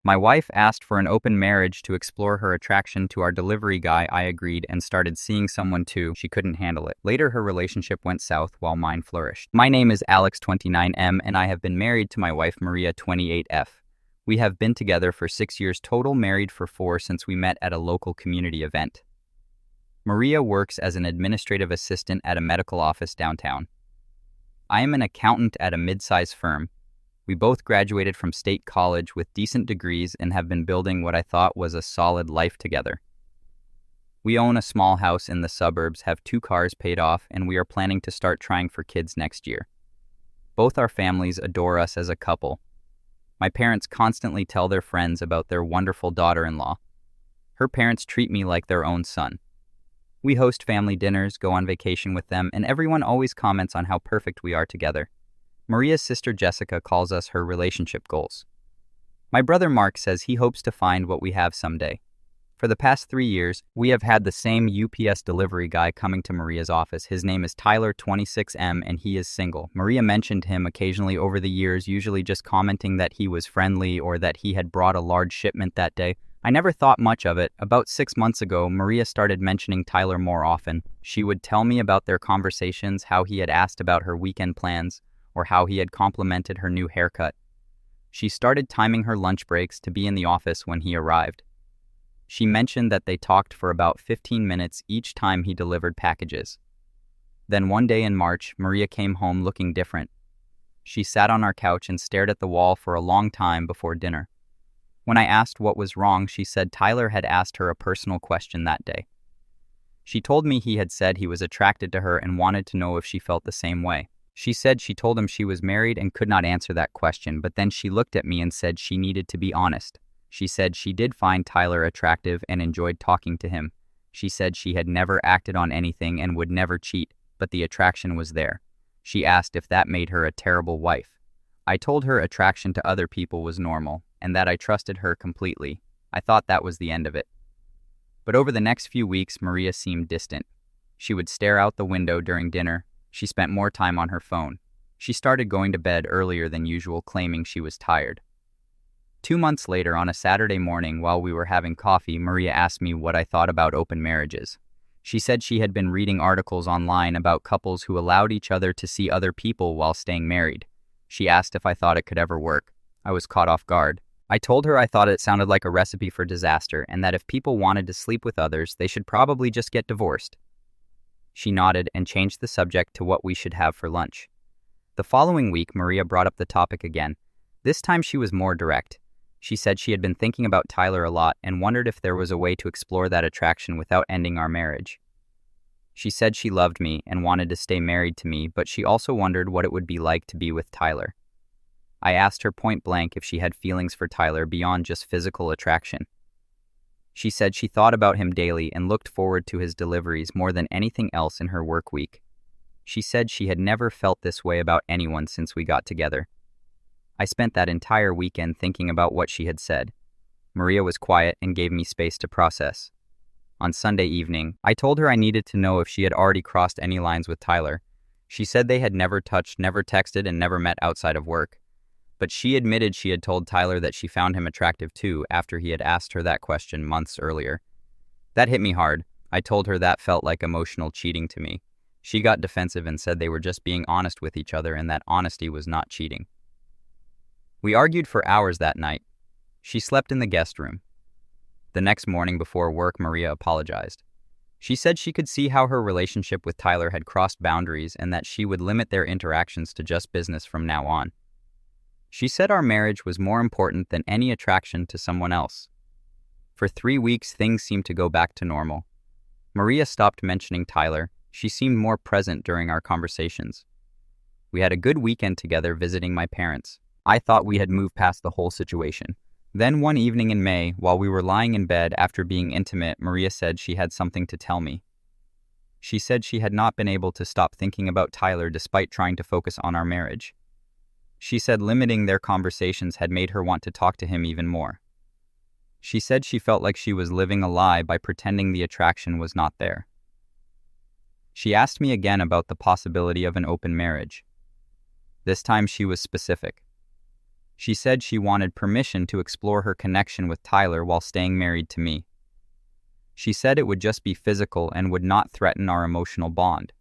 My wife asked for an open marriage to explore her attraction to our delivery guy. I agreed and started seeing someone too. She couldn't handle it. Later, her relationship went south while mine flourished. My name is Alex 29M and I have been married to my wife Maria 28F. We have been together for 6 years total, married for 4 since we met at a local community event. Maria works as an administrative assistant at a medical office downtown. I am an accountant at a mid-size firm. We both graduated from state college with decent degrees and have been building what I thought was a solid life together. We own a small house in the suburbs, have 2 cars paid off, and we are planning to start trying for kids next year. Both our families adore us as a couple. My parents constantly tell their friends about their wonderful daughter-in-law. Her parents treat me like their own son. We host family dinners, go on vacation with them, and everyone always comments on how perfect we are together. Maria's sister Jessica calls us her relationship goals. My brother Mark says he hopes to find what we have someday. For the past 3 years, we have had the same UPS delivery guy coming to Maria's office. His name is Tyler 26M and he is single. Maria mentioned him occasionally over the years, usually just commenting that he was friendly or that he had brought a large shipment that day. I never thought much of it. About 6 months ago, Maria started mentioning Tyler more often. She would tell me about their conversations, how he had asked about her weekend plans, or how he had complimented her new haircut. She started timing her lunch breaks to be in the office when he arrived. She mentioned that they talked for about 15 minutes each time he delivered packages. Then one day in March, Maria came home looking different. She sat on our couch and stared at the wall for a long time before dinner. When I asked what was wrong, she said Tyler had asked her a personal question that day. She told me he had said he was attracted to her and wanted to know if she felt the same way. She said she told him she was married and could not answer that question, but then she looked at me and said she needed to be honest. She said she did find Tyler attractive and enjoyed talking to him. She said she had never acted on anything and would never cheat, but the attraction was there. She asked if that made her a terrible wife. I told her attraction to other people was normal, and that I trusted her completely. I thought that was the end of it. But over the next few weeks, Maria seemed distant. She would stare out the window during dinner. She spent more time on her phone. She started going to bed earlier than usual, claiming she was tired. 2 months later, on a Saturday morning while we were having coffee, Maria asked me what I thought about open marriages. She said she had been reading articles online about couples who allowed each other to see other people while staying married. She asked if I thought it could ever work. I was caught off guard. I told her I thought it sounded like a recipe for disaster and that if people wanted to sleep with others, they should probably just get divorced. She nodded and changed the subject to what we should have for lunch. The following week, Maria brought up the topic again. This time she was more direct. She said she had been thinking about Tyler a lot and wondered if there was a way to explore that attraction without ending our marriage. She said she loved me and wanted to stay married to me, but she also wondered what it would be like to be with Tyler. I asked her point blank if she had feelings for Tyler beyond just physical attraction. She said she thought about him daily and looked forward to his deliveries more than anything else in her work week. She said she had never felt this way about anyone since we got together. I spent that entire weekend thinking about what she had said. Maria was quiet and gave me space to process. On Sunday evening, I told her I needed to know if she had already crossed any lines with Tyler. She said they had never touched, never texted, and never met outside of work. But she admitted she had told Tyler that she found him attractive too after he had asked her that question months earlier. That hit me hard. I told her that felt like emotional cheating to me. She got defensive and said they were just being honest with each other and that honesty was not cheating. We argued for hours that night. She slept in the guest room. The next morning before work, Maria apologized. She said she could see how her relationship with Tyler had crossed boundaries and that she would limit their interactions to just business from now on. She said our marriage was more important than any attraction to someone else. For 3 weeks, things seemed to go back to normal. Maria stopped mentioning Tyler. She seemed more present during our conversations. We had a good weekend together visiting my parents. I thought we had moved past the whole situation. Then one evening in May, while we were lying in bed after being intimate, Maria said she had something to tell me. She said she had not been able to stop thinking about Tyler despite trying to focus on our marriage. She said limiting their conversations had made her want to talk to him even more. She said she felt like she was living a lie by pretending the attraction was not there. She asked me again about the possibility of an open marriage. This time she was specific. She said she wanted permission to explore her connection with Tyler while staying married to me. She said it would just be physical and would not threaten our emotional bond.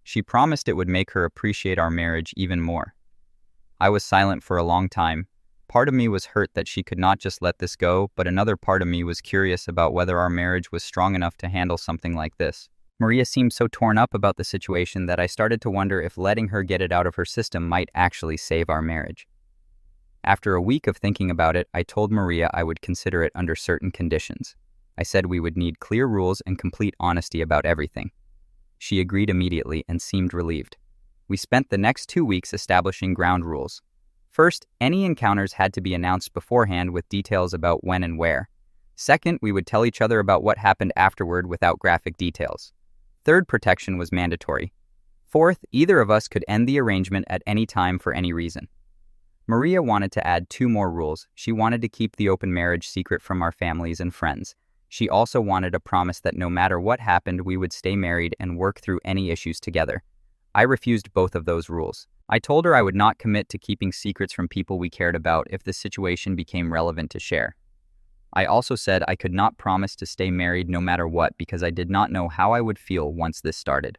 She promised it would make her appreciate our marriage even more. I was silent for a long time. Part of me was hurt that she could not just let this go, but another part of me was curious about whether our marriage was strong enough to handle something like this. Maria seemed so torn up about the situation that I started to wonder if letting her get it out of her system might actually save our marriage. After a week of thinking about it, I told Maria I would consider it under certain conditions. I said we would need clear rules and complete honesty about everything. She agreed immediately and seemed relieved. We spent the next 2 weeks establishing ground rules. First, any encounters had to be announced beforehand with details about when and where. Second, we would tell each other about what happened afterward without graphic details. Third, protection was mandatory. Fourth, either of us could end the arrangement at any time for any reason. Maria wanted to add 2 more rules. She wanted to keep the open marriage secret from our families and friends. She also wanted a promise that no matter what happened, we would stay married and work through any issues together. I refused both of those rules. I told her I would not commit to keeping secrets from people we cared about if the situation became relevant to share. I also said I could not promise to stay married no matter what because I did not know how I would feel once this started.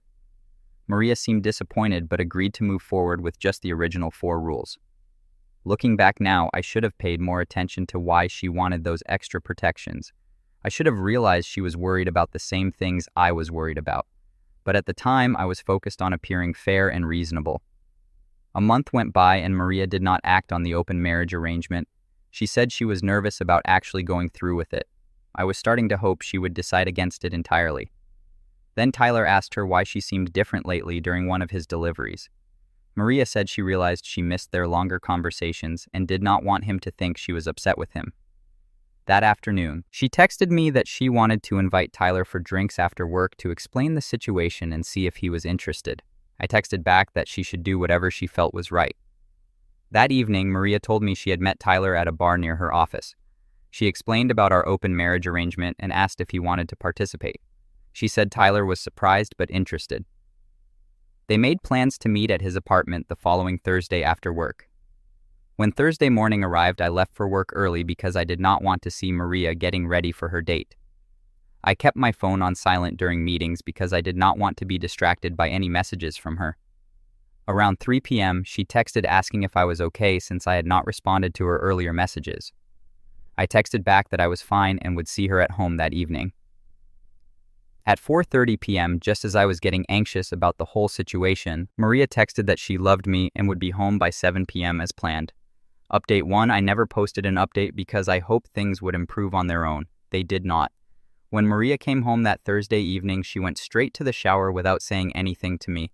Maria seemed disappointed but agreed to move forward with just the original 4 rules. Looking back now, I should have paid more attention to why she wanted those extra protections. I should have realized she was worried about the same things I was worried about. But at the time, I was focused on appearing fair and reasonable. A month went by and Maria did not act on the open marriage arrangement. She said she was nervous about actually going through with it. I was starting to hope she would decide against it entirely. Then Tyler asked her why she seemed different lately during one of his deliveries. Maria said she realized she missed their longer conversations and did not want him to think she was upset with him. That afternoon, she texted me that she wanted to invite Tyler for drinks after work to explain the situation and see if he was interested. I texted back that she should do whatever she felt was right. That evening, Maria told me she had met Tyler at a bar near her office. She explained about our open marriage arrangement and asked if he wanted to participate. She said Tyler was surprised but interested. They made plans to meet at his apartment the following Thursday after work. When Thursday morning arrived, I left for work early because I did not want to see Maria getting ready for her date. I kept my phone on silent during meetings because I did not want to be distracted by any messages from her. Around 3 p.m., she texted asking if I was okay since I had not responded to her earlier messages. I texted back that I was fine and would see her at home that evening. At 4:30 p.m., just as I was getting anxious about the whole situation, Maria texted that she loved me and would be home by 7 p.m. as planned. Update 1, I never posted an update because I hoped things would improve on their own. They did not. When Maria came home that Thursday evening, she went straight to the shower without saying anything to me.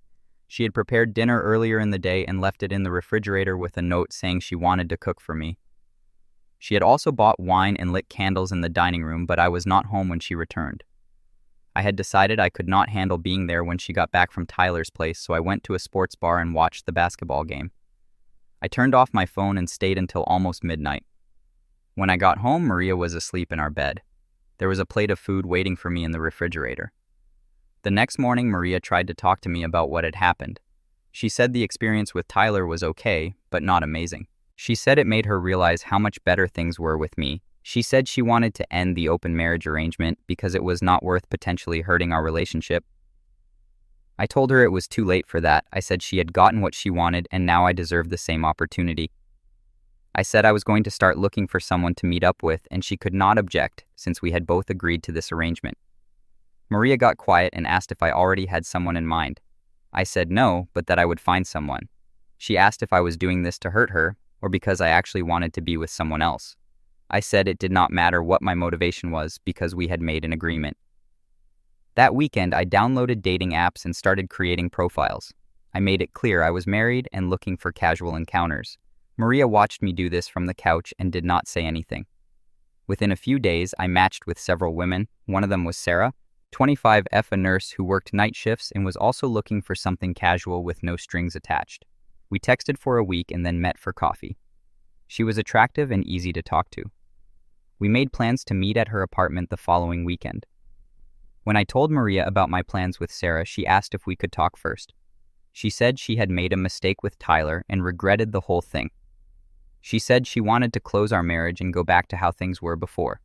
She had prepared dinner earlier in the day and left it in the refrigerator with a note saying she wanted to cook for me. She had also bought wine and lit candles in the dining room, but I was not home when she returned. I had decided I could not handle being there when she got back from Tyler's place, so I went to a sports bar and watched the basketball game. I turned off my phone and stayed until almost midnight. When I got home, Maria was asleep in our bed. There was a plate of food waiting for me in the refrigerator. The next morning, Maria tried to talk to me about what had happened. She said the experience with Tyler was okay, but not amazing. She said it made her realize how much better things were with me. She said she wanted to end the open marriage arrangement because it was not worth potentially hurting our relationship. I told her it was too late for that. I said she had gotten what she wanted and now I deserved the same opportunity. I said I was going to start looking for someone to meet up with and she could not object since we had both agreed to this arrangement. Maria got quiet and asked if I already had someone in mind. I said no, but that I would find someone. She asked if I was doing this to hurt her or because I actually wanted to be with someone else. I said it did not matter what my motivation was because we had made an agreement. That weekend, I downloaded dating apps and started creating profiles. I made it clear I was married and looking for casual encounters. Maria watched me do this from the couch and did not say anything. Within a few days, I matched with several women. One of them was Sarah, 25F, a nurse who worked night shifts and was also looking for something casual with no strings attached. We texted for a week and then met for coffee. She was attractive and easy to talk to. We made plans to meet at her apartment the following weekend. When I told Maria about my plans with Sarah, she asked if we could talk first. She said she had made a mistake with Tyler and regretted the whole thing. She said she wanted to close our marriage and go back to how things were before.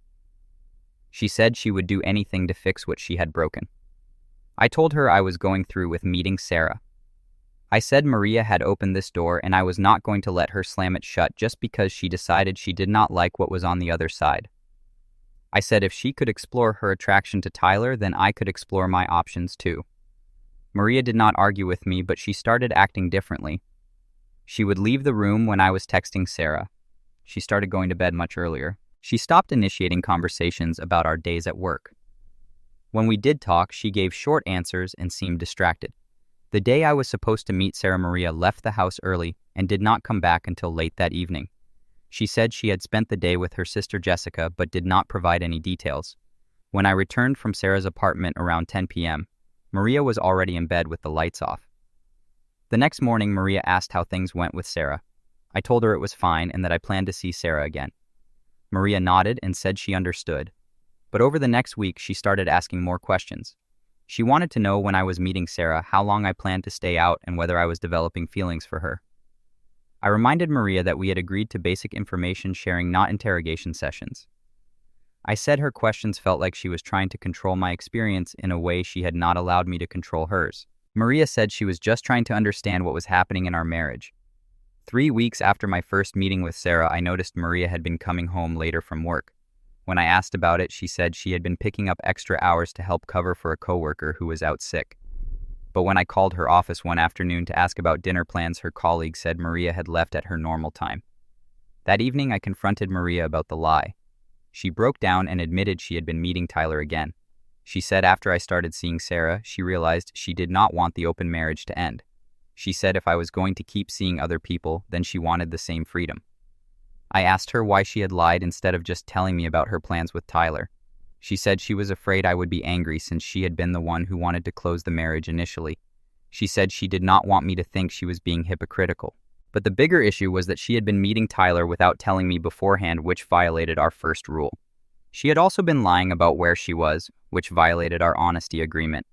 She said she would do anything to fix what she had broken. I told her I was going through with meeting Sarah. I said Maria had opened this door and I was not going to let her slam it shut just because she decided she did not like what was on the other side. I said if she could explore her attraction to Tyler, then I could explore my options too. Maria did not argue with me, but she started acting differently. She would leave the room when I was texting Sarah. She started going to bed much earlier. She stopped initiating conversations about our days at work. When we did talk, she gave short answers and seemed distracted. The day I was supposed to meet Sarah, Maria left the house early and did not come back until late that evening. She said she had spent the day with her sister Jessica but did not provide any details. When I returned from Sarah's apartment around 10 p.m., Maria was already in bed with the lights off. The next morning, Maria asked how things went with Sarah. I told her it was fine and that I planned to see Sarah again. Maria nodded and said she understood. But over the next week, she started asking more questions. She wanted to know when I was meeting Sarah, how long I planned to stay out, and whether I was developing feelings for her. I reminded Maria that we had agreed to basic information sharing, not interrogation sessions. I said her questions felt like she was trying to control my experience in a way she had not allowed me to control hers. Maria said she was just trying to understand what was happening in our marriage. 3 weeks after my first meeting with Sarah, I noticed Maria had been coming home later from work. When I asked about it, she said she had been picking up extra hours to help cover for a coworker who was out sick. But when I called her office one afternoon to ask about dinner plans, her colleague said Maria had left at her normal time. That evening, I confronted Maria about the lie. She broke down and admitted she had been meeting Tyler again. She said after I started seeing Sarah, she realized she did not want the open marriage to end. She said if I was going to keep seeing other people, then she wanted the same freedom. I asked her why she had lied instead of just telling me about her plans with Tyler. She said she was afraid I would be angry since she had been the one who wanted to close the marriage initially. She said she did not want me to think she was being hypocritical. But the bigger issue was that she had been meeting Tyler without telling me beforehand, which violated our first rule. She had also been lying about where she was, which violated our honesty agreement.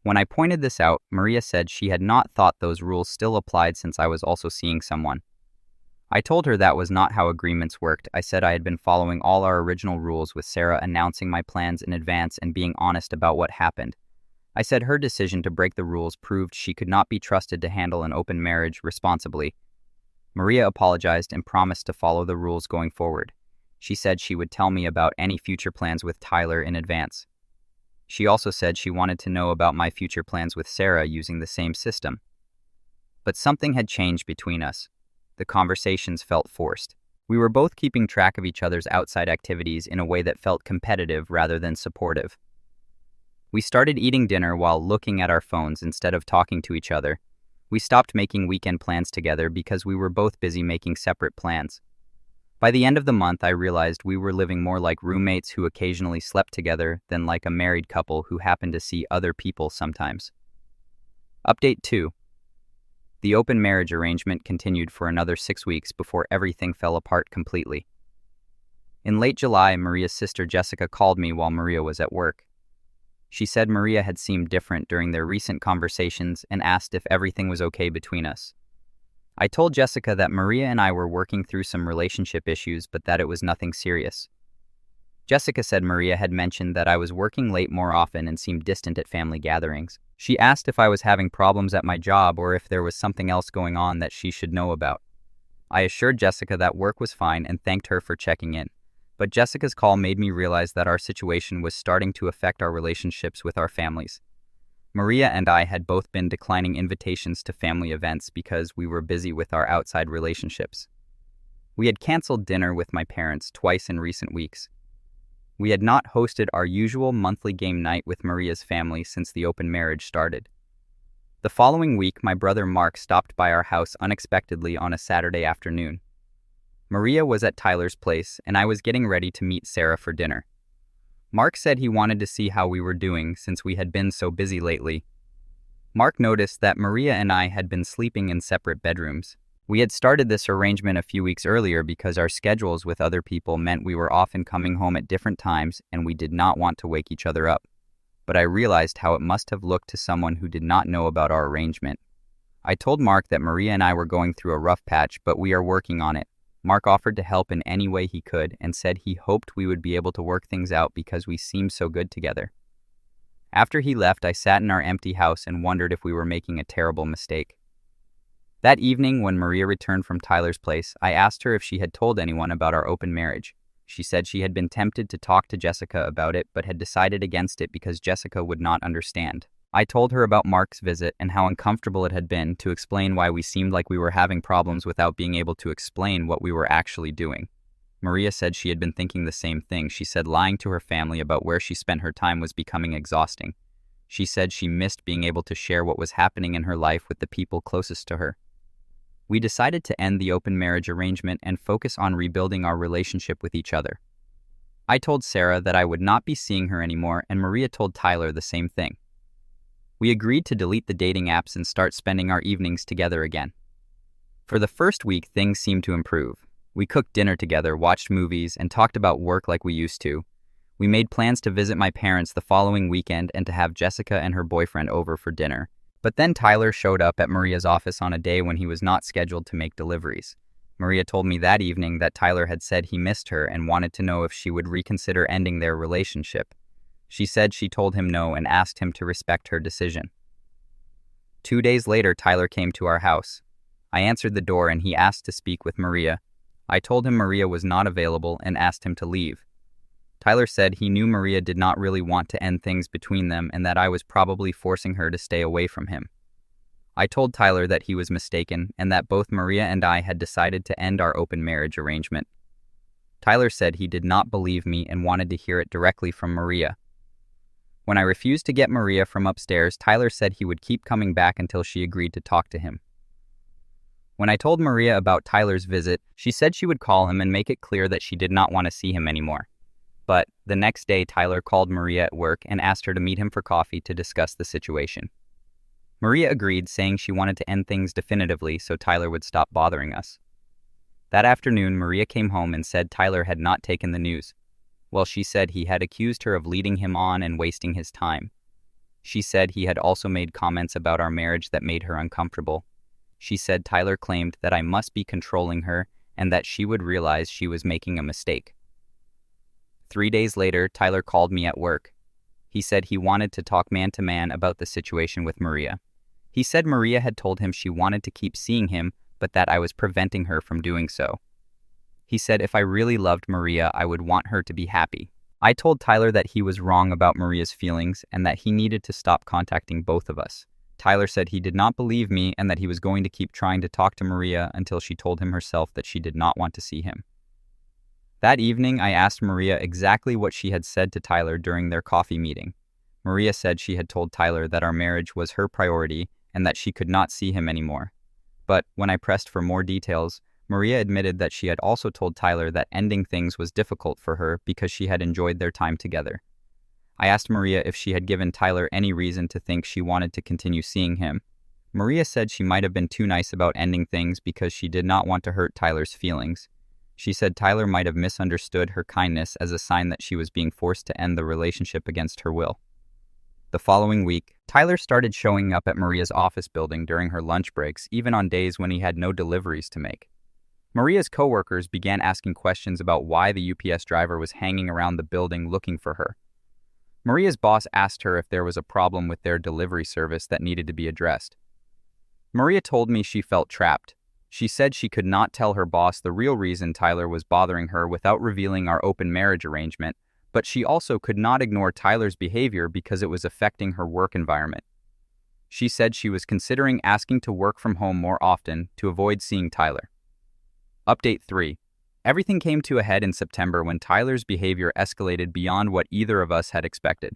When I pointed this out, Maria said she had not thought those rules still applied since I was also seeing someone. I told her that was not how agreements worked. I said I had been following all our original rules with Sarah, announcing my plans in advance and being honest about what happened. I said her decision to break the rules proved she could not be trusted to handle an open marriage responsibly. Maria apologized and promised to follow the rules going forward. She said she would tell me about any future plans with Tyler in advance. She also said she wanted to know about my future plans with Sarah using the same system. But something had changed between us. The conversations felt forced. We were both keeping track of each other's outside activities in a way that felt competitive rather than supportive. We started eating dinner while looking at our phones instead of talking to each other. We stopped making weekend plans together because we were both busy making separate plans. By the end of the month, I realized we were living more like roommates who occasionally slept together than like a married couple who happened to see other people sometimes. Update 2. The open marriage arrangement continued for another 6 weeks before everything fell apart completely. In late July, Maria's sister Jessica called me while Maria was at work. She said Maria had seemed different during their recent conversations and asked if everything was okay between us. I told Jessica that Maria and I were working through some relationship issues, but that it was nothing serious. Jessica said Maria had mentioned that I was working late more often and seemed distant at family gatherings. She asked if I was having problems at my job or if there was something else going on that she should know about. I assured Jessica that work was fine and thanked her for checking in. But Jessica's call made me realize that our situation was starting to affect our relationships with our families. Maria and I had both been declining invitations to family events because we were busy with our outside relationships. We had canceled dinner with my parents twice in recent weeks. We had not hosted our usual monthly game night with Maria's family since the open marriage started. The following week, my brother Mark stopped by our house unexpectedly on a Saturday afternoon. Maria was at Tyler's place, and I was getting ready to meet Sarah for dinner. Mark said he wanted to see how we were doing since we had been so busy lately. Mark noticed that Maria and I had been sleeping in separate bedrooms. We had started this arrangement a few weeks earlier because our schedules with other people meant we were often coming home at different times and we did not want to wake each other up. But I realized how it must have looked to someone who did not know about our arrangement. I told Mark that Maria and I were going through a rough patch, but we are working on it. Mark offered to help in any way he could and said he hoped we would be able to work things out because we seemed so good together. After he left, I sat in our empty house and wondered if we were making a terrible mistake. That evening, when Maria returned from Tyler's place, I asked her if she had told anyone about our open marriage. She said she had been tempted to talk to Jessica about it, but had decided against it because Jessica would not understand. I told her about Mark's visit and how uncomfortable it had been to explain why we seemed like we were having problems without being able to explain what we were actually doing. Maria said she had been thinking the same thing. She said lying to her family about where she spent her time was becoming exhausting. She said she missed being able to share what was happening in her life with the people closest to her. We decided to end the open marriage arrangement and focus on rebuilding our relationship with each other. I told Sarah that I would not be seeing her anymore, and Maria told Tyler the same thing. We agreed to delete the dating apps and start spending our evenings together again. For the first week, things seemed to improve. We cooked dinner together, watched movies, and talked about work like we used to. We made plans to visit my parents the following weekend and to have Jessica and her boyfriend over for dinner. But then Tyler showed up at Maria's office on a day when he was not scheduled to make deliveries. Maria told me that evening that Tyler had said he missed her and wanted to know if she would reconsider ending their relationship. She said she told him no and asked him to respect her decision. 2 days later, Tyler came to our house. I answered the door and he asked to speak with Maria. I told him Maria was not available and asked him to leave. Tyler said he knew Maria did not really want to end things between them and that I was probably forcing her to stay away from him. I told Tyler that he was mistaken and that both Maria and I had decided to end our open marriage arrangement. Tyler said he did not believe me and wanted to hear it directly from Maria. When I refused to get Maria from upstairs, Tyler said he would keep coming back until she agreed to talk to him. When I told Maria about Tyler's visit, she said she would call him and make it clear that she did not want to see him anymore. But the next day, Tyler called Maria at work and asked her to meet him for coffee to discuss the situation. Maria agreed, saying she wanted to end things definitively so Tyler would stop bothering us. That afternoon, Maria came home and said Tyler had not taken the news. Well, she said he had accused her of leading him on and wasting his time. She said he had also made comments about our marriage that made her uncomfortable. She said Tyler claimed that I must be controlling her and that she would realize she was making a mistake. 3 days later, Tyler called me at work. He said he wanted to talk man-to-man about the situation with Maria. He said Maria had told him she wanted to keep seeing him, but that I was preventing her from doing so. He said if I really loved Maria, I would want her to be happy. I told Tyler that he was wrong about Maria's feelings and that he needed to stop contacting both of us. Tyler said he did not believe me and that he was going to keep trying to talk to Maria until she told him herself that she did not want to see him. That evening, I asked Maria exactly what she had said to Tyler during their coffee meeting. Maria said she had told Tyler that our marriage was her priority and that she could not see him anymore. But when I pressed for more details, Maria admitted that she had also told Tyler that ending things was difficult for her because she had enjoyed their time together. I asked Maria if she had given Tyler any reason to think she wanted to continue seeing him. Maria said she might have been too nice about ending things because she did not want to hurt Tyler's feelings. She said Tyler might have misunderstood her kindness as a sign that she was being forced to end the relationship against her will. The following week, Tyler started showing up at Maria's office building during her lunch breaks, even on days when he had no deliveries to make. Maria's coworkers began asking questions about why the UPS driver was hanging around the building looking for her. Maria's boss asked her if there was a problem with their delivery service that needed to be addressed. Maria told me she felt trapped. She said she could not tell her boss the real reason Tyler was bothering her without revealing our open marriage arrangement, but she also could not ignore Tyler's behavior because it was affecting her work environment. She said she was considering asking to work from home more often to avoid seeing Tyler. Update 3. Everything came to a head in September when Tyler's behavior escalated beyond what either of us had expected.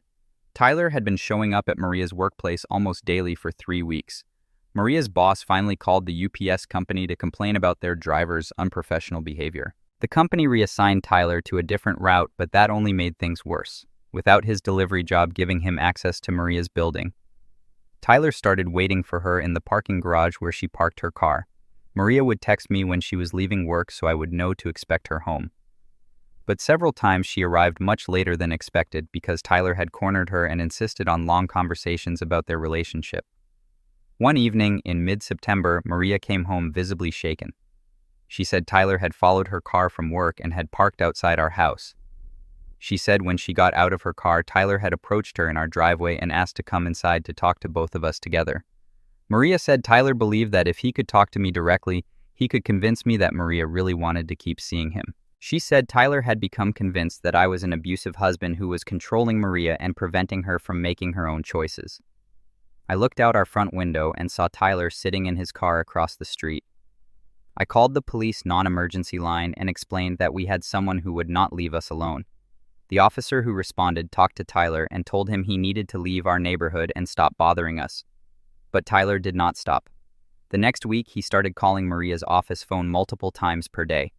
Tyler had been showing up at Maria's workplace almost daily for 3 weeks. Maria's boss finally called the UPS company to complain about their driver's unprofessional behavior. The company reassigned Tyler to a different route, but that only made things worse, without his delivery job giving him access to Maria's building. Tyler started waiting for her in the parking garage where she parked her car. Maria would text me when she was leaving work so I would know to expect her home. But several times she arrived much later than expected because Tyler had cornered her and insisted on long conversations about their relationship. One evening in mid-September, Maria came home visibly shaken. She said Tyler had followed her car from work and had parked outside our house. She said when she got out of her car, Tyler had approached her in our driveway and asked to come inside to talk to both of us together. Maria said Tyler believed that if he could talk to me directly, he could convince me that Maria really wanted to keep seeing him. She said Tyler had become convinced that I was an abusive husband who was controlling Maria and preventing her from making her own choices. I looked out our front window and saw Tyler sitting in his car across the street. I called the police non-emergency line and explained that we had someone who would not leave us alone. The officer who responded talked to Tyler and told him he needed to leave our neighborhood and stop bothering us. But Tyler did not stop. The next week, he started calling Maria's office phone multiple times per day.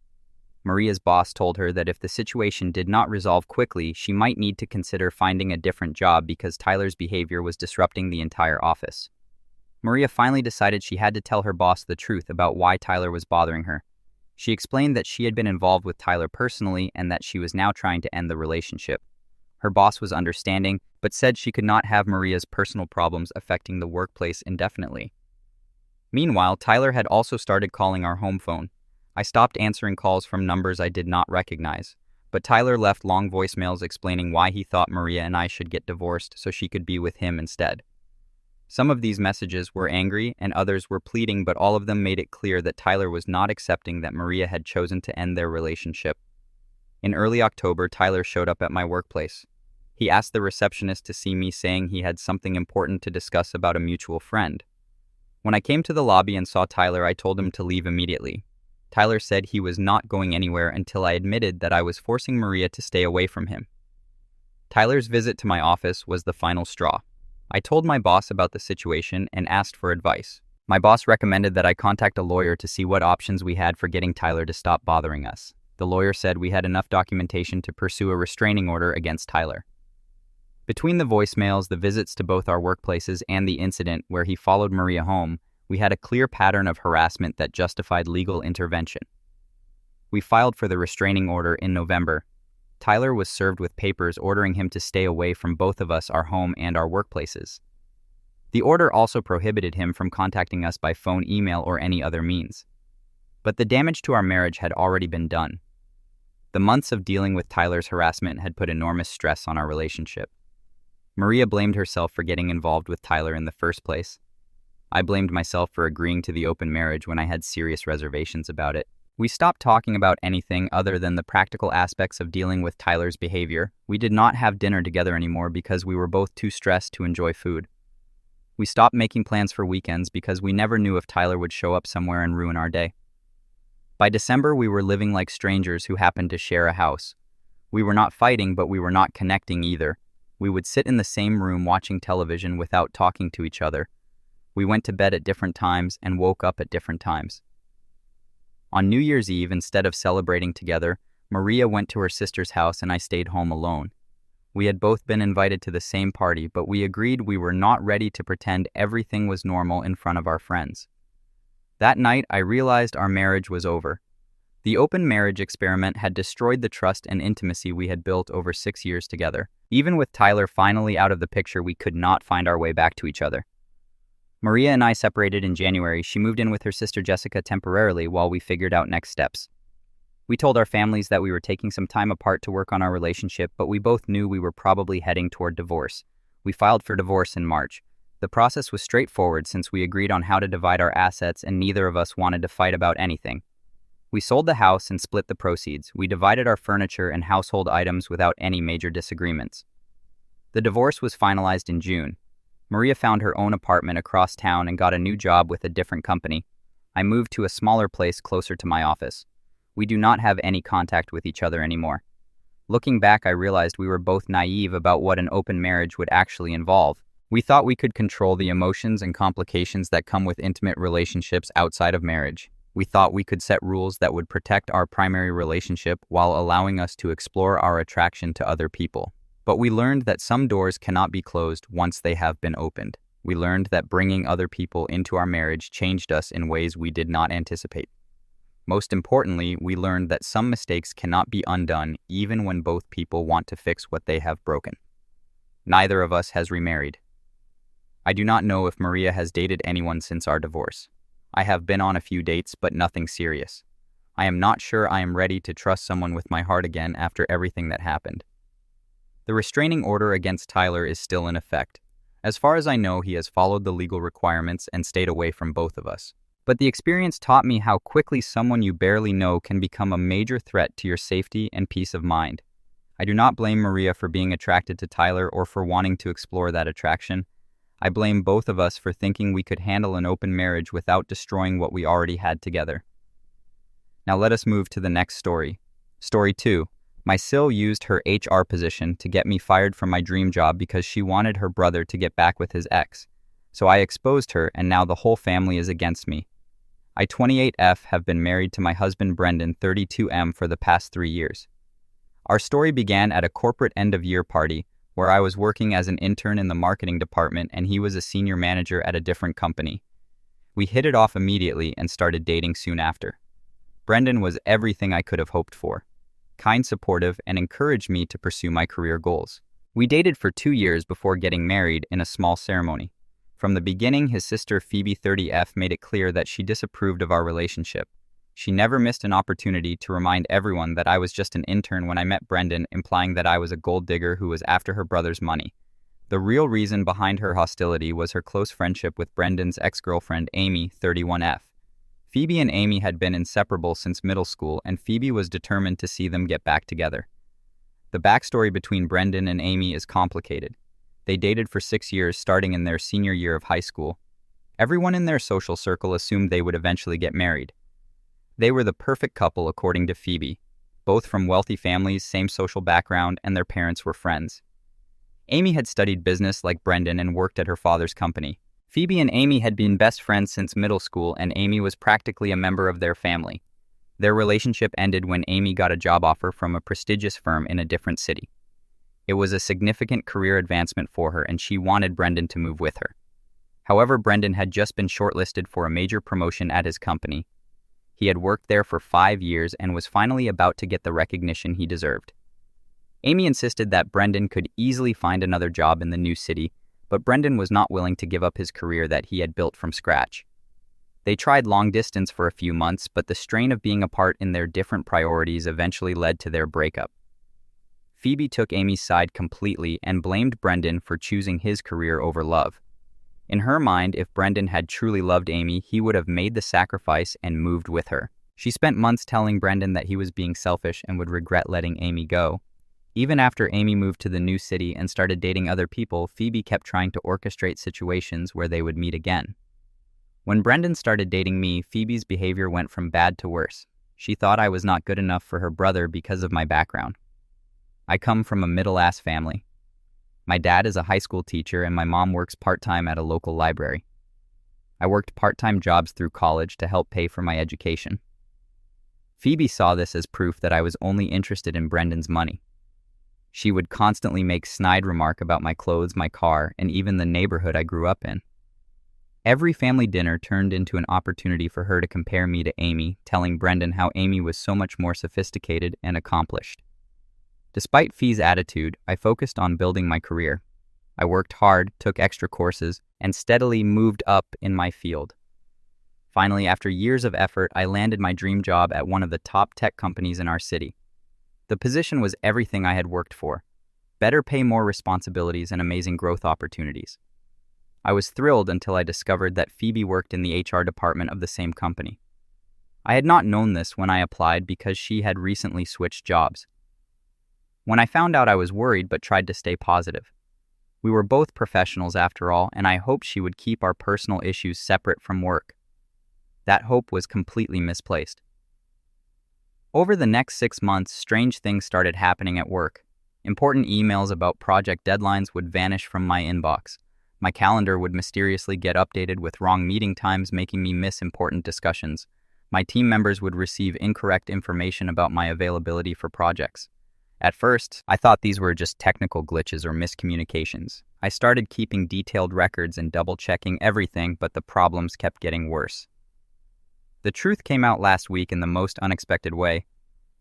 Maria's boss told her that if the situation did not resolve quickly, she might need to consider finding a different job because Tyler's behavior was disrupting the entire office. Maria finally decided she had to tell her boss the truth about why Tyler was bothering her. She explained that she had been involved with Tyler personally and that she was now trying to end the relationship. Her boss was understanding, but said she could not have Maria's personal problems affecting the workplace indefinitely. Meanwhile, Tyler had also started calling our home phone. I stopped answering calls from numbers I did not recognize, but Tyler left long voicemails explaining why he thought Maria and I should get divorced so she could be with him instead. Some of these messages were angry and others were pleading, but all of them made it clear that Tyler was not accepting that Maria had chosen to end their relationship. In early October, Tyler showed up at my workplace. He asked the receptionist to see me, saying he had something important to discuss about a mutual friend. When I came to the lobby and saw Tyler, I told him to leave immediately. Tyler said he was not going anywhere until I admitted that I was forcing Maria to stay away from him. Tyler's visit to my office was the final straw. I told my boss about the situation and asked for advice. My boss recommended that I contact a lawyer to see what options we had for getting Tyler to stop bothering us. The lawyer said we had enough documentation to pursue a restraining order against Tyler. Between the voicemails, the visits to both our workplaces, and the incident where he followed Maria home, we had a clear pattern of harassment that justified legal intervention. We filed for the restraining order in November. Tyler was served with papers ordering him to stay away from both of us, our home and our workplaces. The order also prohibited him from contacting us by phone, email, or any other means. But the damage to our marriage had already been done. The months of dealing with Tyler's harassment had put enormous stress on our relationship. Maria blamed herself for getting involved with Tyler in the first place. I blamed myself for agreeing to the open marriage when I had serious reservations about it. We stopped talking about anything other than the practical aspects of dealing with Tyler's behavior. We did not have dinner together anymore because we were both too stressed to enjoy food. We stopped making plans for weekends because we never knew if Tyler would show up somewhere and ruin our day. By December, we were living like strangers who happened to share a house. We were not fighting, but we were not connecting either. We would sit in the same room watching television without talking to each other. We went to bed at different times and woke up at different times. On New Year's Eve, instead of celebrating together, Maria went to her sister's house and I stayed home alone. We had both been invited to the same party, but we agreed we were not ready to pretend everything was normal in front of our friends. That night, I realized our marriage was over. The open marriage experiment had destroyed the trust and intimacy we had built over 6 years together. Even with Tyler finally out of the picture, we could not find our way back to each other. Maria and I separated in January. She moved in with her sister Jessica temporarily while we figured out next steps. We told our families that we were taking some time apart to work on our relationship, but we both knew we were probably heading toward divorce. We filed for divorce in March. The process was straightforward since we agreed on how to divide our assets and neither of us wanted to fight about anything. We sold the house and split the proceeds. We divided our furniture and household items without any major disagreements. The divorce was finalized in June. Maria found her own apartment across town and got a new job with a different company. I moved to a smaller place closer to my office. We do not have any contact with each other anymore. Looking back, I realized we were both naive about what an open marriage would actually involve. We thought we could control the emotions and complications that come with intimate relationships outside of marriage. We thought we could set rules that would protect our primary relationship while allowing us to explore our attraction to other people. But we learned that some doors cannot be closed once they have been opened. We learned that bringing other people into our marriage changed us in ways we did not anticipate. Most importantly, we learned that some mistakes cannot be undone even when both people want to fix what they have broken. Neither of us has remarried. I do not know if Maria has dated anyone since our divorce. I have been on a few dates, but nothing serious. I am not sure I am ready to trust someone with my heart again after everything that happened. The restraining order against Tyler is still in effect. As far as I know, he has followed the legal requirements and stayed away from both of us. But the experience taught me how quickly someone you barely know can become a major threat to your safety and peace of mind. I do not blame Maria for being attracted to Tyler or for wanting to explore that attraction. I blame both of us for thinking we could handle an open marriage without destroying what we already had together. Now let us move to the next story. Story 2. My SIL used her HR position to get me fired from my dream job because she wanted her brother to get back with his ex. So I exposed her, and now the whole family is against me. I, 28F, have been married to my husband Brendan, 32M, for the past 3 years. Our story began at a corporate end-of-year party where I was working as an intern in the marketing department and he was a senior manager at a different company. We hit it off immediately and started dating soon after. Brendan was everything I could have hoped for. Kind, supportive, and encouraged me to pursue my career goals. We dated for 2 years before getting married in a small ceremony. From the beginning, his sister Phoebe 30F made it clear that she disapproved of our relationship. She never missed an opportunity to remind everyone that I was just an intern when I met Brendan, implying that I was a gold digger who was after her brother's money. The real reason behind her hostility was her close friendship with Brendan's ex-girlfriend Amy, 31F. Phoebe and Amy had been inseparable since middle school, and Phoebe was determined to see them get back together. The backstory between Brendan and Amy is complicated. They dated for 6 years, starting in their senior year of high school. Everyone in their social circle assumed they would eventually get married. They were the perfect couple according to Phoebe, both from wealthy families, same social background, and their parents were friends. Amy had studied business like Brendan and worked at her father's company. Phoebe and Amy had been best friends since middle school, and Amy was practically a member of their family. Their relationship ended when Amy got a job offer from a prestigious firm in a different city. It was a significant career advancement for her, and she wanted Brendan to move with her. However, Brendan had just been shortlisted for a major promotion at his company. He had worked there for 5 years and was finally about to get the recognition he deserved. Amy insisted that Brendan could easily find another job in the new city, but Brendan was not willing to give up his career that he had built from scratch. They tried long distance for a few months, but the strain of being apart in their different priorities eventually led to their breakup. Phoebe took Amy's side completely and blamed Brendan for choosing his career over love. In her mind, if Brendan had truly loved Amy, he would have made the sacrifice and moved with her. She spent months telling Brendan that he was being selfish and would regret letting Amy go. Even after Amy moved to the new city and started dating other people, Phoebe kept trying to orchestrate situations where they would meet again. When Brendan started dating me, Phoebe's behavior went from bad to worse. She thought I was not good enough for her brother because of my background. I come from a middle-class family. My dad is a high school teacher and my mom works part-time at a local library. I worked part-time jobs through college to help pay for my education. Phoebe saw this as proof that I was only interested in Brendan's money. She would constantly make snide remarks about my clothes, my car, and even the neighborhood I grew up in. Every family dinner turned into an opportunity for her to compare me to Amy, telling Brendan how Amy was so much more sophisticated and accomplished. Despite Fee's attitude, I focused on building my career. I worked hard, took extra courses, and steadily moved up in my field. Finally, after years of effort, I landed my dream job at one of the top tech companies in our city. The position was everything I had worked for: better pay, more responsibilities, and amazing growth opportunities. I was thrilled until I discovered that Phoebe worked in the HR department of the same company. I had not known this when I applied because she had recently switched jobs. When I found out, I was worried but tried to stay positive. We were both professionals after all, and I hoped she would keep our personal issues separate from work. That hope was completely misplaced. Over the next 6 months, strange things started happening at work. Important emails about project deadlines would vanish from my inbox. My calendar would mysteriously get updated with wrong meeting times, making me miss important discussions. My team members would receive incorrect information about my availability for projects. At first, I thought these were just technical glitches or miscommunications. I started keeping detailed records and double-checking everything, but the problems kept getting worse. The truth came out last week in the most unexpected way.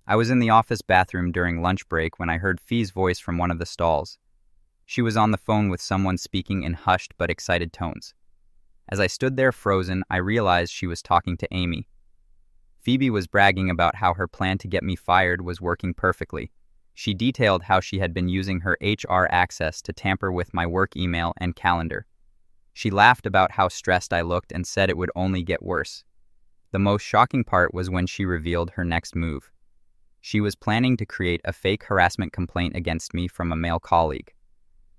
I was in the office bathroom during lunch break when I heard Fee's voice from one of the stalls. She was on the phone with someone speaking in hushed but excited tones. As I stood there frozen, I realized she was talking to Amy. Phoebe was bragging about how her plan to get me fired was working perfectly. She detailed how she had been using her HR access to tamper with my work email and calendar. She laughed about how stressed I looked and said it would only get worse. The most shocking part was when she revealed her next move. She was planning to create a fake harassment complaint against me from a male colleague.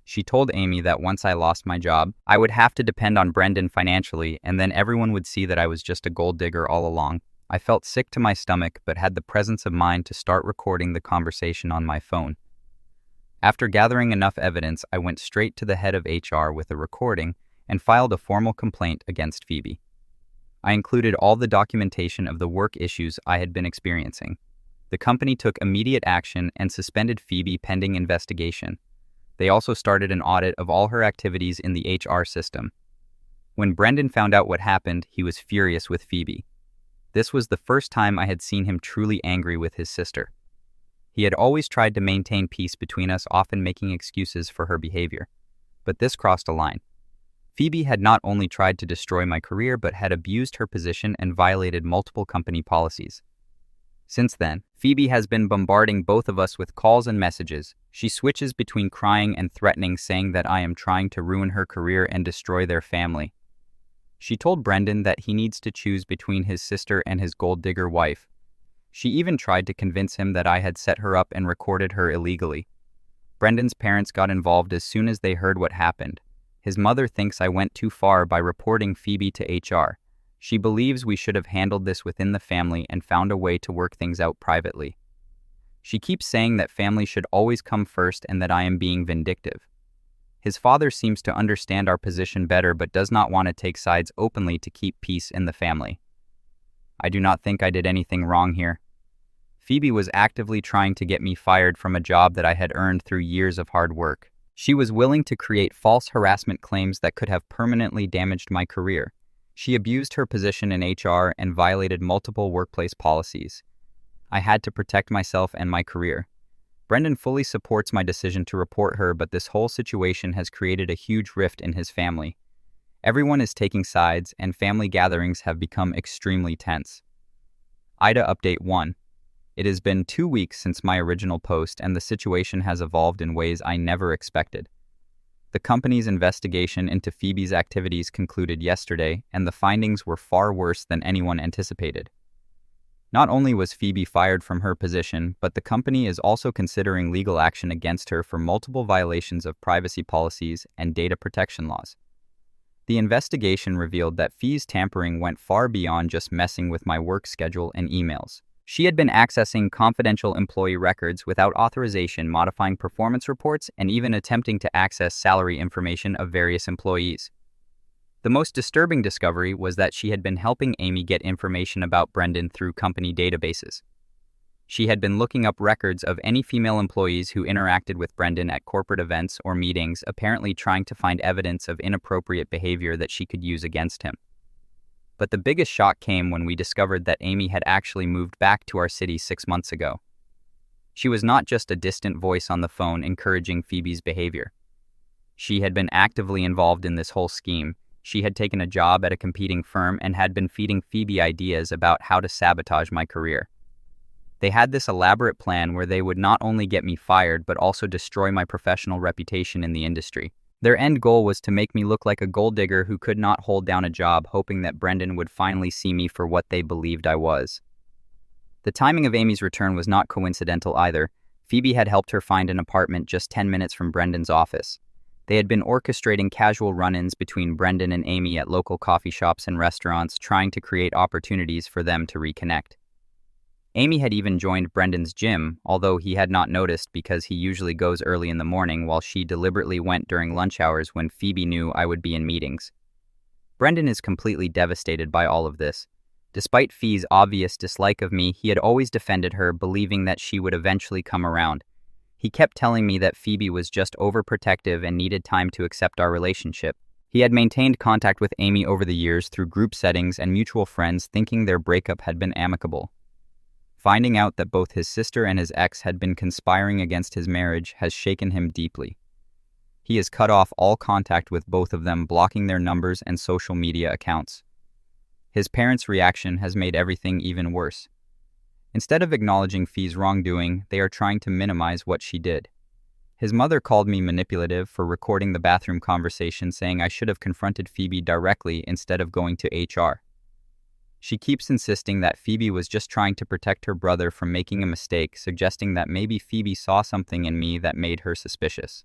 She told Amy that once I lost my job, I would have to depend on Brendan financially, and then everyone would see that I was just a gold digger all along. I felt sick to my stomach, but had the presence of mind to start recording the conversation on my phone. After gathering enough evidence, I went straight to the head of HR with a recording and filed a formal complaint against Phoebe. I included all the documentation of the work issues I had been experiencing. The company took immediate action and suspended Phoebe pending investigation. They also started an audit of all her activities in the HR system. When Brendan found out what happened, he was furious with Phoebe. This was the first time I had seen him truly angry with his sister. He had always tried to maintain peace between us, often making excuses for her behavior. But this crossed a line. Phoebe had not only tried to destroy my career, but had abused her position and violated multiple company policies. Since then, Phoebe has been bombarding both of us with calls and messages. She switches between crying and threatening, saying that I am trying to ruin her career and destroy their family. She told Brendan that he needs to choose between his sister and his gold digger wife. She even tried to convince him that I had set her up and recorded her illegally. Brendan's parents got involved as soon as they heard what happened. His mother thinks I went too far by reporting Phoebe to HR. She believes we should have handled this within the family and found a way to work things out privately. She keeps saying that family should always come first and that I am being vindictive. His father seems to understand our position better but does not want to take sides openly to keep peace in the family. I do not think I did anything wrong here. Phoebe was actively trying to get me fired from a job that I had earned through years of hard work. She was willing to create false harassment claims that could have permanently damaged my career. She abused her position in HR and violated multiple workplace policies. I had to protect myself and my career. Brendan fully supports my decision to report her, but this whole situation has created a huge rift in his family. Everyone is taking sides, and family gatherings have become extremely tense. Ida Update 1. It has been 2 weeks since my original post, and the situation has evolved in ways I never expected. The company's investigation into Phoebe's activities concluded yesterday, and the findings were far worse than anyone anticipated. Not only was Phoebe fired from her position, but the company is also considering legal action against her for multiple violations of privacy policies and data protection laws. The investigation revealed that Phoebe's tampering went far beyond just messing with my work schedule and emails. She had been accessing confidential employee records without authorization, modifying performance reports, and even attempting to access salary information of various employees. The most disturbing discovery was that she had been helping Amy get information about Brendan through company databases. She had been looking up records of any female employees who interacted with Brendan at corporate events or meetings, apparently trying to find evidence of inappropriate behavior that she could use against him. But the biggest shock came when we discovered that Amy had actually moved back to our city 6 months ago. She was not just a distant voice on the phone encouraging Phoebe's behavior. She had been actively involved in this whole scheme. She had taken a job at a competing firm and had been feeding Phoebe ideas about how to sabotage my career. They had this elaborate plan where they would not only get me fired but also destroy my professional reputation in the industry. Their end goal was to make me look like a gold digger who could not hold down a job, hoping that Brendan would finally see me for what they believed I was. The timing of Amy's return was not coincidental either. Phoebe had helped her find an apartment just 10 minutes from Brendan's office. They had been orchestrating casual run-ins between Brendan and Amy at local coffee shops and restaurants, trying to create opportunities for them to reconnect. Amy had even joined Brendan's gym, although he had not noticed because he usually goes early in the morning, while she deliberately went during lunch hours when Phoebe knew I would be in meetings. Brendan is completely devastated by all of this. Despite Phoebe's obvious dislike of me, he had always defended her, believing that she would eventually come around. He kept telling me that Phoebe was just overprotective and needed time to accept our relationship. He had maintained contact with Amy over the years through group settings and mutual friends, thinking their breakup had been amicable. Finding out that both his sister and his ex had been conspiring against his marriage has shaken him deeply. He has cut off all contact with both of them, blocking their numbers and social media accounts. His parents' reaction has made everything even worse. Instead of acknowledging Fee's wrongdoing, they are trying to minimize what she did. His mother called me manipulative for recording the bathroom conversation, saying I should have confronted Phoebe directly instead of going to HR. She keeps insisting that Phoebe was just trying to protect her brother from making a mistake, suggesting that maybe Phoebe saw something in me that made her suspicious.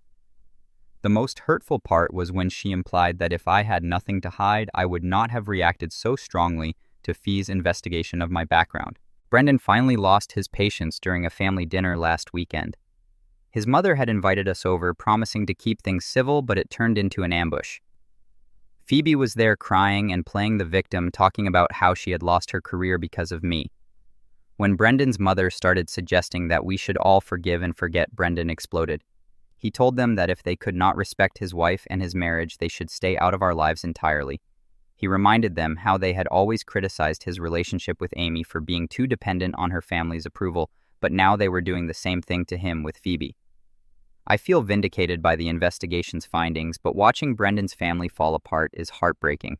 The most hurtful part was when she implied that if I had nothing to hide, I would not have reacted so strongly to Fee's investigation of my background. Brendan finally lost his patience during a family dinner last weekend. His mother had invited us over, promising to keep things civil, but it turned into an ambush. Phoebe was there crying and playing the victim, talking about how she had lost her career because of me. When Brendan's mother started suggesting that we should all forgive and forget, Brendan exploded. He told them that if they could not respect his wife and his marriage, they should stay out of our lives entirely. He reminded them how they had always criticized his relationship with Amy for being too dependent on her family's approval, but now they were doing the same thing to him with Phoebe. I feel vindicated by the investigation's findings, but watching Brendan's family fall apart is heartbreaking.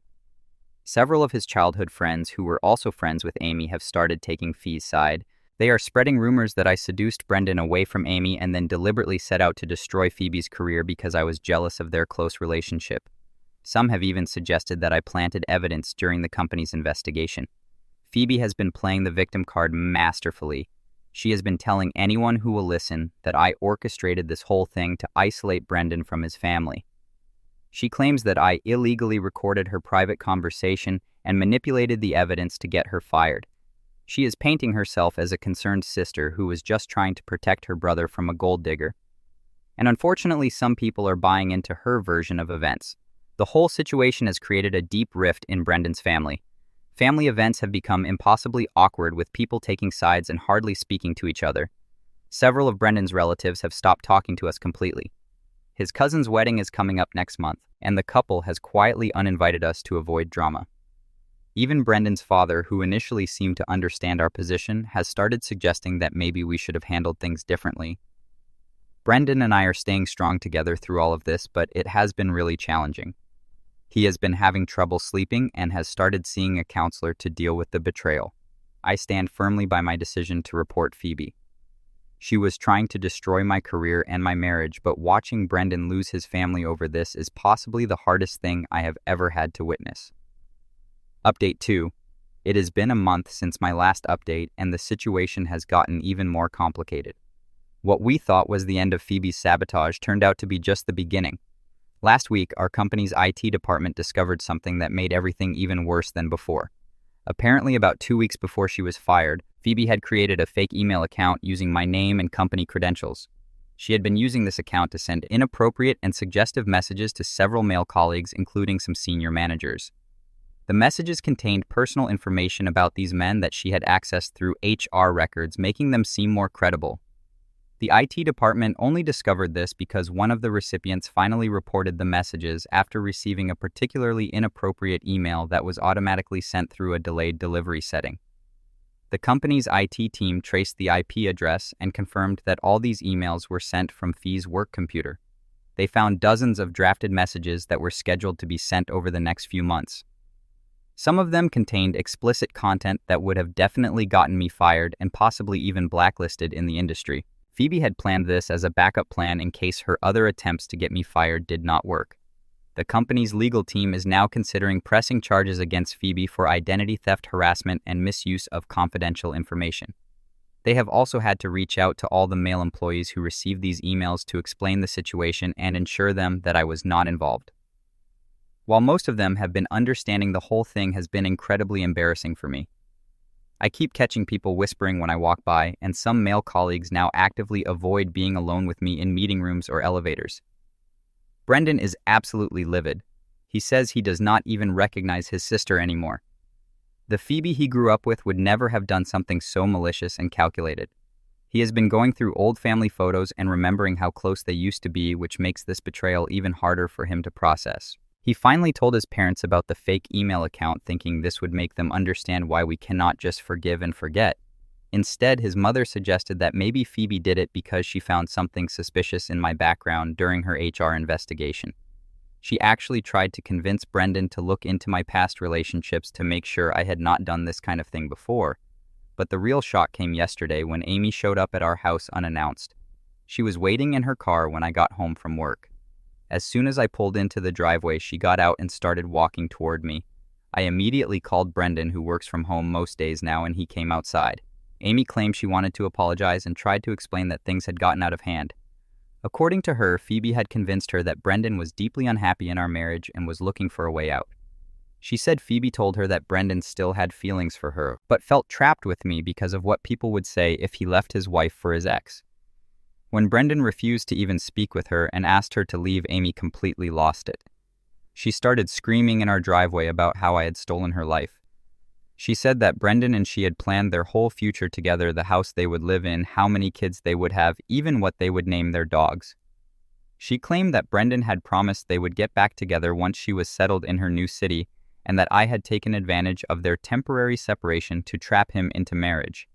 Several of his childhood friends who were also friends with Amy have started taking Fee's side. They are spreading rumors that I seduced Brendan away from Amy and then deliberately set out to destroy Phoebe's career because I was jealous of their close relationship. Some have even suggested that I planted evidence during the company's investigation. Phoebe has been playing the victim card masterfully. She has been telling anyone who will listen that I orchestrated this whole thing to isolate Brendan from his family. She claims that I illegally recorded her private conversation and manipulated the evidence to get her fired. She is painting herself as a concerned sister who was just trying to protect her brother from a gold digger. And unfortunately, some people are buying into her version of events. The whole situation has created a deep rift in Brendan's family. Family events have become impossibly awkward, with people taking sides and hardly speaking to each other. Several of Brendan's relatives have stopped talking to us completely. His cousin's wedding is coming up next month, and the couple has quietly uninvited us to avoid drama. Even Brendan's father, who initially seemed to understand our position, has started suggesting that maybe we should have handled things differently. Brendan and I are staying strong together through all of this, but it has been really challenging. He has been having trouble sleeping and has started seeing a counselor to deal with the betrayal. I stand firmly by my decision to report Phoebe. She was trying to destroy my career and my marriage, but watching Brendan lose his family over this is possibly the hardest thing I have ever had to witness. Update 2. It has been a month since my last update, and the situation has gotten even more complicated. What we thought was the end of Phoebe's sabotage turned out to be just the beginning. Last week, our company's IT department discovered something that made everything even worse than before. Apparently, about 2 weeks before she was fired, Phoebe had created a fake email account using my name and company credentials. She had been using this account to send inappropriate and suggestive messages to several male colleagues, including some senior managers. The messages contained personal information about these men that she had accessed through HR records, making them seem more credible. The IT department only discovered this because one of the recipients finally reported the messages after receiving a particularly inappropriate email that was automatically sent through a delayed delivery setting. The company's IT team traced the IP address and confirmed that all these emails were sent from Fee's work computer. They found dozens of drafted messages that were scheduled to be sent over the next few months. Some of them contained explicit content that would have definitely gotten me fired and possibly even blacklisted in the industry. Phoebe had planned this as a backup plan in case her other attempts to get me fired did not work. The company's legal team is now considering pressing charges against Phoebe for identity theft, harassment, and misuse of confidential information. They have also had to reach out to all the male employees who received these emails to explain the situation and ensure them that I was not involved. While most of them have been understanding, the whole thing has been incredibly embarrassing for me. I keep catching people whispering when I walk by, and some male colleagues now actively avoid being alone with me in meeting rooms or elevators. Brendan is absolutely livid. He says he does not even recognize his sister anymore. The Phoebe he grew up with would never have done something so malicious and calculated. He has been going through old family photos and remembering how close they used to be, which makes this betrayal even harder for him to process. He finally told his parents about the fake email account, thinking this would make them understand why we cannot just forgive and forget. Instead, his mother suggested that maybe Phoebe did it because she found something suspicious in my background during her HR investigation. She actually tried to convince Brendan to look into my past relationships to make sure I had not done this kind of thing before. But the real shock came yesterday when Amy showed up at our house unannounced. She was waiting in her car when I got home from work. As soon as I pulled into the driveway, she got out and started walking toward me. I immediately called Brendan, who works from home most days now, and he came outside. Amy claimed she wanted to apologize and tried to explain that things had gotten out of hand. According to her, Phoebe had convinced her that Brendan was deeply unhappy in our marriage and was looking for a way out. She said Phoebe told her that Brendan still had feelings for her, but felt trapped with me because of what people would say if he left his wife for his ex. When Brendan refused to even speak with her and asked her to leave, Amy completely lost it. She started screaming in our driveway about how I had stolen her life. She said that Brendan and she had planned their whole future together, the house they would live in, how many kids they would have, even what they would name their dogs. She claimed that Brendan had promised they would get back together once she was settled in her new city, and that I had taken advantage of their temporary separation to trap him into marriage.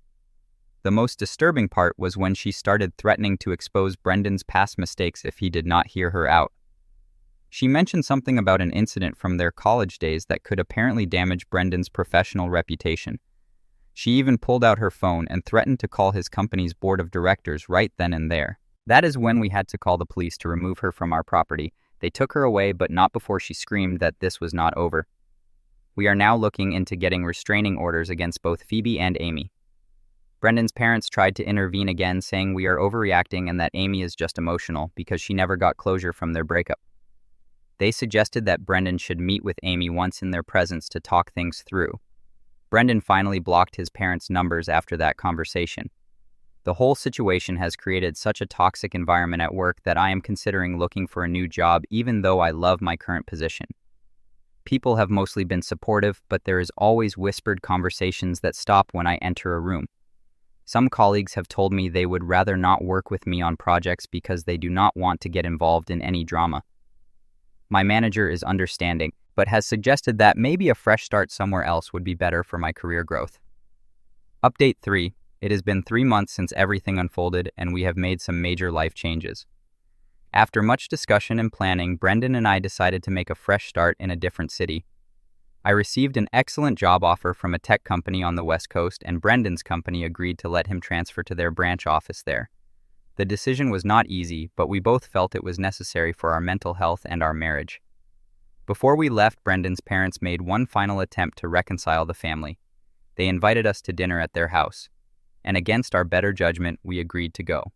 The most disturbing part was when she started threatening to expose Brendan's past mistakes if he did not hear her out. She mentioned something about an incident from their college days that could apparently damage Brendan's professional reputation. She even pulled out her phone and threatened to call his company's board of directors right then and there. That is when we had to call the police to remove her from our property. They took her away, but not before she screamed that this was not over. We are now looking into getting restraining orders against both Phoebe and Amy. Brendan's parents tried to intervene again, saying we are overreacting and that Amy is just emotional because she never got closure from their breakup. They suggested that Brendan should meet with Amy once in their presence to talk things through. Brendan finally blocked his parents' numbers after that conversation. The whole situation has created such a toxic environment at work that I am considering looking for a new job even though I love my current position. People have mostly been supportive, but there is always whispered conversations that stop when I enter a room. Some colleagues have told me they would rather not work with me on projects because they do not want to get involved in any drama. My manager is understanding, but has suggested that maybe a fresh start somewhere else would be better for my career growth. Update 3. It has been 3 months since everything unfolded, and we have made some major life changes. After much discussion and planning, Brendan and I decided to make a fresh start in a different city. I received an excellent job offer from a tech company on the West Coast, and Brendan's company agreed to let him transfer to their branch office there. The decision was not easy, but we both felt it was necessary for our mental health and our marriage. Before we left, Brendan's parents made one final attempt to reconcile the family. They invited us to dinner at their house, and against our better judgment, we agreed to go.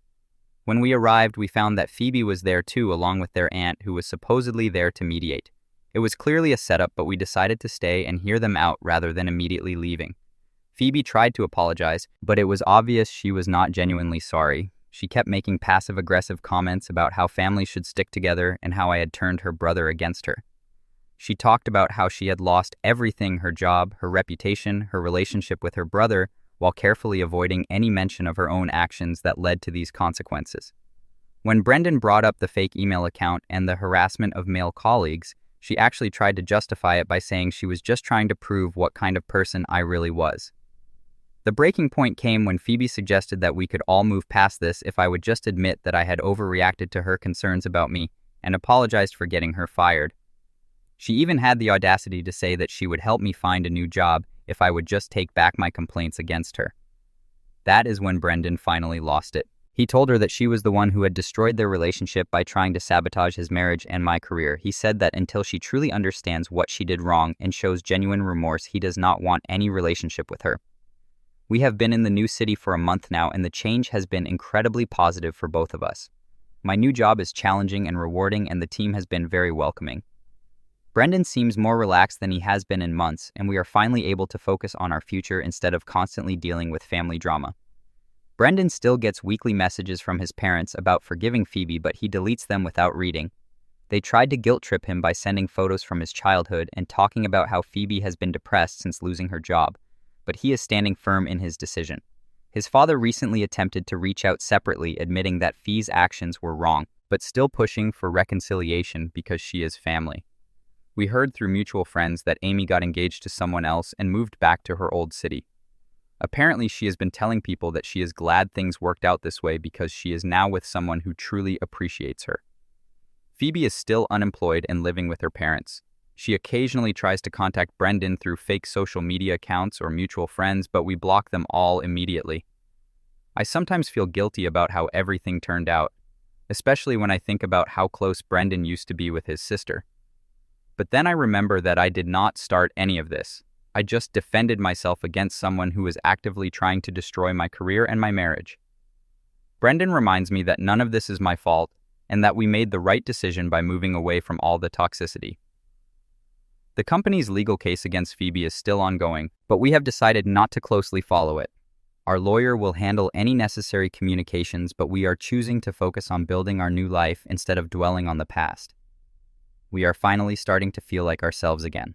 When we arrived, we found that Phoebe was there too, along with their aunt, who was supposedly there to mediate. It was clearly a setup, but we decided to stay and hear them out rather than immediately leaving. Phoebe tried to apologize, but it was obvious she was not genuinely sorry. She kept making passive-aggressive comments about how families should stick together and how I had turned her brother against her. She talked about how she had lost everything: her job, her reputation, her relationship with her brother, while carefully avoiding any mention of her own actions that led to these consequences. When Brendan brought up the fake email account and the harassment of male colleagues, she actually tried to justify it by saying she was just trying to prove what kind of person I really was. The breaking point came when Phoebe suggested that we could all move past this if I would just admit that I had overreacted to her concerns about me and apologized for getting her fired. She even had the audacity to say that she would help me find a new job if I would just take back my complaints against her. That is when Brendan finally lost it. He told her that she was the one who had destroyed their relationship by trying to sabotage his marriage and my career. He said that until she truly understands what she did wrong and shows genuine remorse, he does not want any relationship with her. We have been in the new city for a month now, and the change has been incredibly positive for both of us. My new job is challenging and rewarding, and the team has been very welcoming. Brendan seems more relaxed than he has been in months, and we are finally able to focus on our future instead of constantly dealing with family drama. Brendan still gets weekly messages from his parents about forgiving Phoebe, but he deletes them without reading. They tried to guilt-trip him by sending photos from his childhood and talking about how Phoebe has been depressed since losing her job, but he is standing firm in his decision. His father recently attempted to reach out separately, admitting that Phoebe's actions were wrong, but still pushing for reconciliation because she is family. We heard through mutual friends that Amy got engaged to someone else and moved back to her old city. Apparently, she has been telling people that she is glad things worked out this way because she is now with someone who truly appreciates her. Phoebe is still unemployed and living with her parents. She occasionally tries to contact Brendan through fake social media accounts or mutual friends, but we block them all immediately. I sometimes feel guilty about how everything turned out, especially when I think about how close Brendan used to be with his sister. But then I remember that I did not start any of this. I just defended myself against someone who was actively trying to destroy my career and my marriage. Brendan reminds me that none of this is my fault and that we made the right decision by moving away from all the toxicity. The company's legal case against Phoebe is still ongoing, but we have decided not to closely follow it. Our lawyer will handle any necessary communications, but we are choosing to focus on building our new life instead of dwelling on the past. We are finally starting to feel like ourselves again.